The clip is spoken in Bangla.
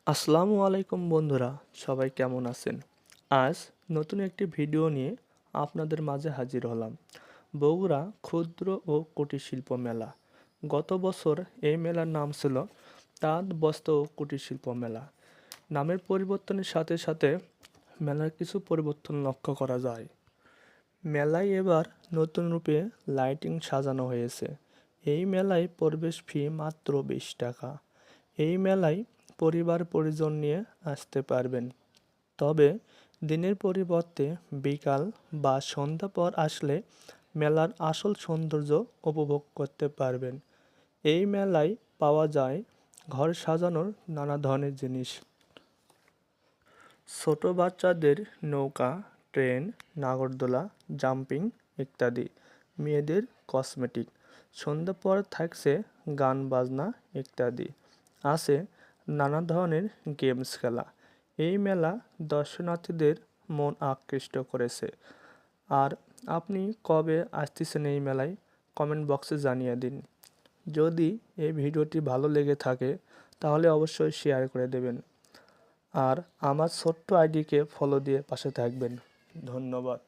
আসসালামু আলাইকুম বন্ধুরা, সবাই কেমন আছেন? আজ নতুন একটি ভিডিও নিয়ে আপনাদের মাঝে হাজির হলাম। বগুড়া ক্ষুদ্র ও কুটির শিল্প মেলা। গত বছর এই মেলার নাম ছিল তাঁত বস্ত্র ও কুটির শিল্প মেলা। নামের পরিবর্তনের সাথে সাথে মেলার কিছু পরিবর্তন লক্ষ্য করা যায়। মেলায় এবার নতুন রূপে লাইটিং সাজানো হয়েছে। এই মেলায় প্রবেশ ফি মাত্র 20 টাকা। এই মেলায় পরিবার পরিজন নিয়ে আসতে পারবেন। তবে দিনের পরিবর্তে বিকাল বা সন্ধ্যা পর আসলে মেলার আসল সৌন্দর্য উপভোগ করতে পারবেন। এই মেলায় পাওয়া যায় ঘর সাজানোর নানা ধরনের জিনিস, ছোট বাচ্চাদের নৌকা, ট্রেন, নাগরদোলা, জাম্পিং ইত্যাদি, মেয়েদের কসমেটিক। সন্ধ্যা পর থাকছে গান বাজনা ইত্যাদি, আছে নানা ধরনের গেমস খেলা। এই মেলা দর্শনার্থীদের মন আকৃষ্ট করেছে। আর আপনি কবে আসতেছেন এই মেলায়, কমেন্ট বক্সে জানিয়ে দিন। যদি এই ভিডিওটি ভালো লেগে থাকে তাহলে অবশ্যই শেয়ার করে দেবেন। আর আমার ছোট্ট আইডিকে ফলো দিয়ে পাশে থাকবেন। ধন্যবাদ।